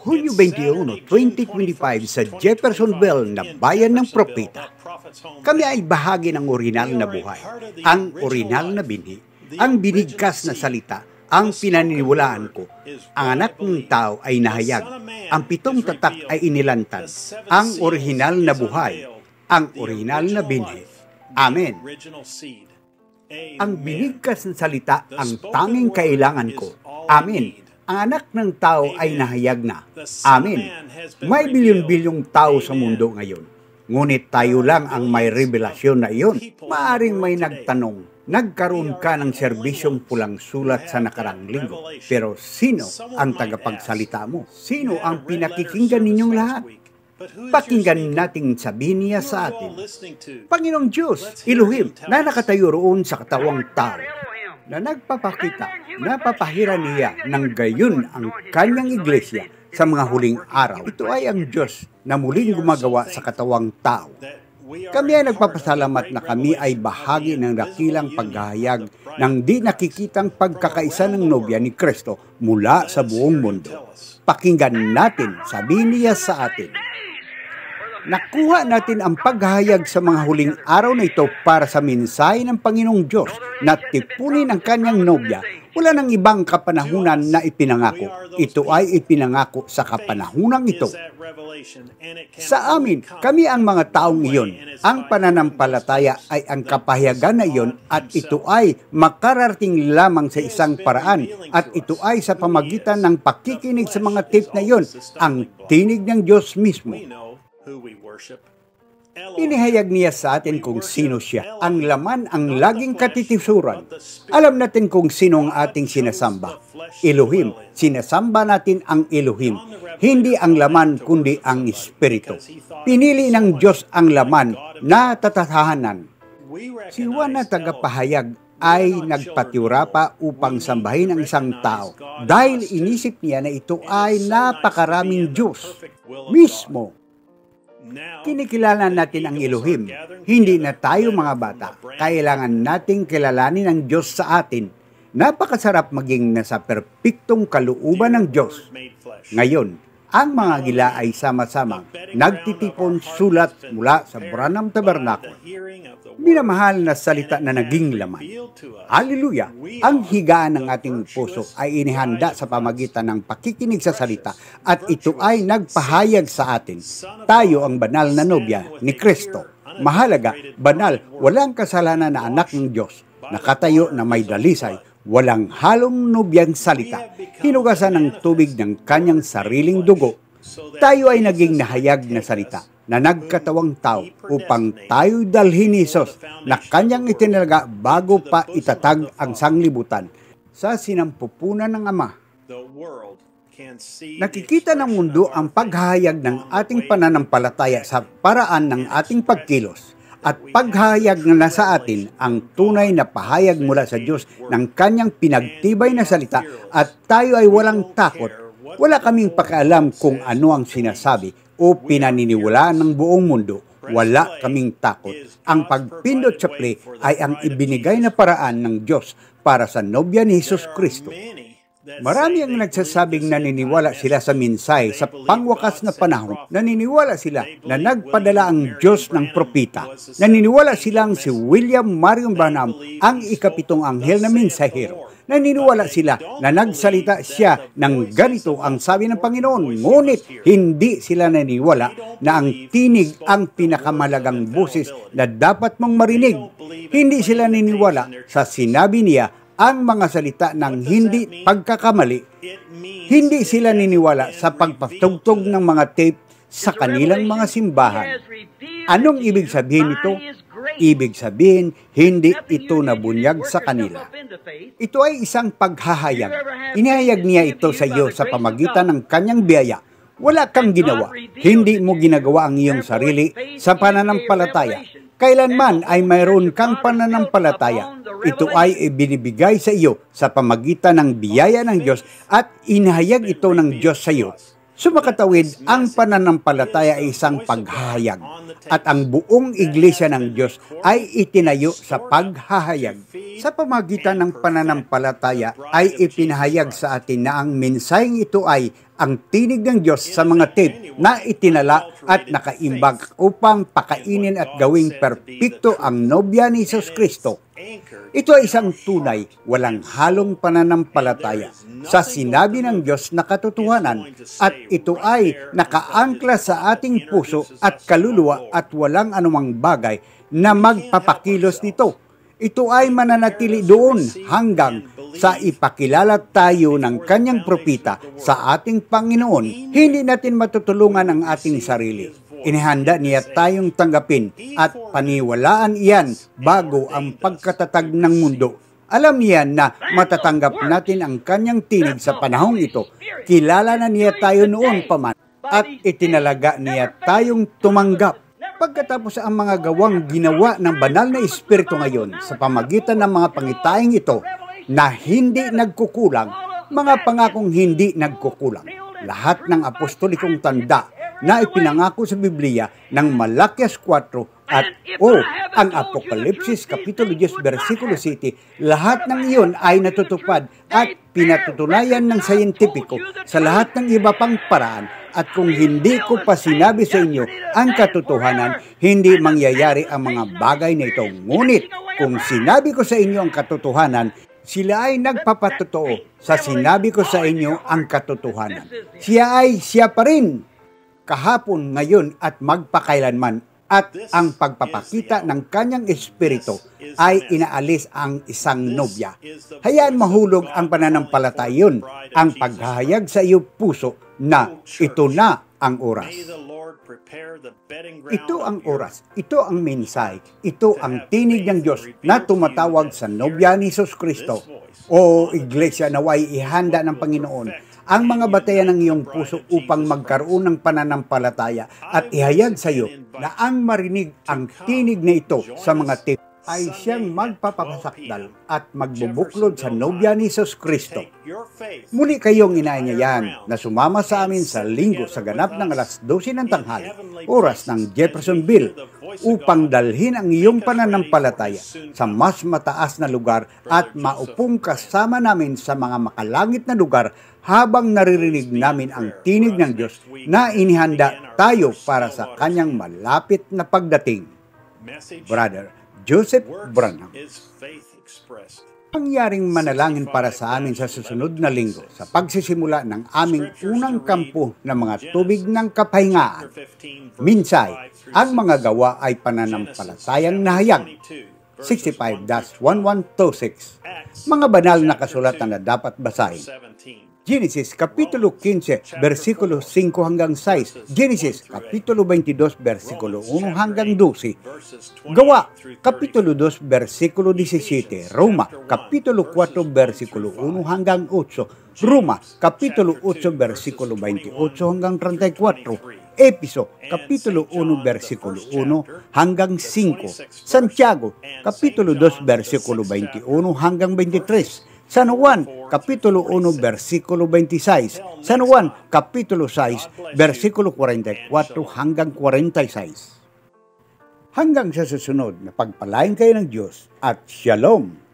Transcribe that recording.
Hulyo 21, 2025 sa Jeffersonville na bayan ng propeta. Kami ay bahagi ng orinal na buhay, ang orinal na binhi, ang binigkas na salita, ang pinaniniwalaan ko. Ang anak ng tao ay nahayag, ang 7 tatak ay inilantad, ang orihinal na buhay, ang orihinal na binhi. Amen. Ang binigkas na salita ang tanging kailangan ko. Amen. Ang anak ng tao ay nahayag na. Amen. May bilyon-bilyong tao sa mundo ngayon. Ngunit tayo lang ang may revelasyon na iyon. Maaring may nagtanong, nagkaroon ka ng serbisyong pulang sulat sa nakarang linggo. Pero sino ang tagapagsalita mo? Sino ang pinakikinggan ninyong lahat? Pakinggan nating sabihin niya sa atin. Panginoong Diyos, Elohim, na nakatayo roon sa katawang tao, na nagpapakita, napapahira niya ng gayon ang kanyang iglesia sa mga huling araw. Ito ay ang Diyos na muling gumagawa sa katawang tao. Kami ay nagpapasalamat na kami ay bahagi ng dakilang paghahayag ng di nakikitang pagkakaisa ng nobya ni Kristo mula sa buong mundo. Pakinggan natin, sabihin niya sa atin. Nakuha natin ang paghahayag sa mga huling araw na ito para sa mensahe ng Panginoong Diyos na tipunin ang kanyang nobya. Wala nang ibang kapanahunan na ipinangako. Ito ay ipinangako sa kapanahunang ito. Sa amin, kami ang mga taong iyon. Ang pananampalataya ay ang kapahayagan na iyon at ito ay makararating lamang sa isang paraan at ito ay sa pamagitan ng pakikinig sa mga tape na iyon, ang tinig ng Diyos mismo. Inihayag niya sa atin kung sino siya. Ang laman ang laging katitisuran. Alam natin kung sino ang ating sinasamba. Elohim. Sinasamba natin ang Elohim. Hindi ang laman kundi ang Espiritu. Pinili ng Diyos ang laman na tatatahanan. Si Juan na tagapahayag ay nagpatiura pa upang sambahin ang isang tao dahil inisip niya na ito ay napakaraming Diyos mismo. Kinikilala natin ang Elohim. Hindi na tayo mga bata. Kailangan nating kilalanin ang Diyos sa atin. Napakasarap maging nasa perpektong kalooban ng Diyos. Ngayon, ang mga gila ay sama-samang nagtitipon sulat mula sa Branham Tabernacle. Minamahal na salita na naging laman. Hallelujah! Ang higaan ng ating puso ay inihanda sa pamagitan ng pakikinig sa salita at ito ay nagpahayag sa atin. Tayo ang banal na nobya ni Kristo. Mahalaga, banal, walang kasalanan na anak ng Diyos. Nakatayo na may dalisay, walang halong nobyang salita. Hinugasan ng tubig ng kanyang sariling dugo. Tayo ay naging nahayag na salita na nagkatawang tao upang tayo dalhin ni Jesus na kanyang itinalaga bago pa itatag ang sanglibutan sa sinampupunan ng Ama. Nakikita ng mundo ang paghahayag ng ating pananampalataya sa paraan ng ating pagkilos at paghahayag na nasa atin ang tunay na pahayag mula sa Diyos ng kanyang pinagtibay na salita at tayo ay walang takot. Wala kaming pakialam kung ano ang sinasabi o pinaniniwalaan ng buong mundo. Wala kaming takot. Ang pagpindot sa play ay ang ibinigay na paraan ng Diyos para sa nobya ni Jesus Kristo. Marami ang nagsasabing naniniwala sila sa mensahe sa pangwakas na panahon. Naniniwala sila na nagpadala ang Diyos ng propeta. Naniniwala silang si William Marion Branham ang ikapitong anghel na mensahero. Naniniwala sila na nagsalita siya ng ganito ang sabi ng Panginoon. Ngunit hindi sila naniniwala na ang tinig ang pinakamalagang boses na dapat mong marinig. Hindi sila naniniwala sa sinabi niya ang mga salita ng hindi pagkakamali. Hindi sila niniwala sa pagpatugtog ng mga tape sa kanilang mga simbahan. Anong ibig sabihin nito? Ibig sabihin, hindi ito nabunyag sa kanila. Ito ay isang paghahayag. Inihayag niya ito sa iyo sa pamagitan ng kanyang biyaya. Wala kang ginawa. Hindi mo ginagawa ang iyong sarili sa pananampalataya. Kailanman ay mayroon kang pananampalataya. Ito ay ibinibigay sa iyo sa pamagitan ng biyaya ng Diyos at inahayag ito ng Diyos sa iyo. Sumakatawid, ang pananampalataya ay isang paghahayag at ang buong iglesia ng Diyos ay itinayo sa paghahayag. Sa pamagitan ng pananampalataya ay ipinahayag sa atin na ang mensaheng ito ay ang tinig ng Diyos sa mga tape na itinala at nakaimbag upang pakainin at gawing perpekto ang nobya ni Hesus Kristo. Ito ay isang tunay, walang halong pananampalataya sa sinabi ng Diyos na katotohanan at ito ay nakaangkla sa ating puso at kaluluwa at walang anumang bagay na magpapakilos nito. Ito ay mananatili doon hanggang sa ipakilala tayo ng kanyang propita sa ating Panginoon. Hindi natin matutulungan ang ating sarili. Inihanda niya tayong tanggapin at paniwalaan iyan bago ang pagkatatag ng mundo. Alam niya na matatanggap natin ang kanyang tinig sa panahong ito. Kilala na niya tayo noon pa man at itinalaga niya tayong tumanggap. Pagkatapos ang mga gawang ginawa ng banal na Espiritu ngayon sa pamagitan ng mga pangitaing ito na hindi nagkukulang, mga pangakong hindi nagkukulang. Lahat ng apostolikong tanda na ipinangako sa Biblia ng Malakias 4 at ang Apokalipsis Kapitulo 10 versikulo 7, lahat ng iyon ay natutupad at pinatutunayan ng sayentipiko sa lahat ng iba pang paraan. At kung hindi ko pa sinabi sa inyo ang katotohanan, hindi mangyayari ang mga bagay na ito. Ngunit kung sinabi ko sa inyo ang katotohanan, sila ay nagpapatotoo sa sinabi ko sa inyo ang katotohanan. Siya pa rin kahapon, ngayon at magpakailanman, at ang pagpapakita ng kanyang espiritu ay inaalis ang isang nobya. Hayaan mahulog ang pananampalatayon, ang paghahayag sa iyo puso na ito na ang oras. Ito ang oras, ito ang mensahe, ito ang tinig ng Diyos na tumatawag sa nobya ni Hesus Kristo. O Iglesia, naway ihanda ng Panginoon ang mga batayan ng iyong puso upang magkaroon ng pananampalataya at ihayag sa iyo na ang marinig ang tinig na ito sa mga tip ay siyang magpapasakdal at magbubuklod sa nobya ni Hesus Kristo. Muli kayong inaanyayahan na sumama sa amin sa linggo sa ganap ng alas 12 ng tanghali, oras ng Jeffersonville, upang dalhin ang iyong pananampalataya sa mas mataas na lugar at maupong kasama namin sa mga makalangit na lugar habang naririnig namin ang tinig ng Diyos na inihanda tayo para sa kanyang malapit na pagdating. Brother Joseph Branham. Pangyaring manalangin para sa amin sa susunod na linggo sa pagsisimula ng aming unang kampo ng mga tubig ng kapahingaan. Minsay, ang mga gawa ay pananampalatayang nahayag. 65-1126. Mga banal na kasulatan na dapat basahin. Genesis Kapitulo 15, versikulo 5 hanggang 6. Genesis Kapitulo 22, versikulo 1 hanggang 12. Gawa Kapitulo 2, versikulo 17. Roma Kapitulo 4, versikulo 1 hanggang 8. Roma Kapitulo 8, versikulo 28 hanggang 34. Episo, Kapitulo 1, versikulo 1 hanggang 5. Santiago, Kapitulo 2, versikulo 21 hanggang 23. San Juan, Kapitulo 1, versikulo 26. San Juan, Kapitulo 6, versikulo 44 hanggang 46. Hanggang sa susunod na pagpalain kayo ng Diyos at Shalom!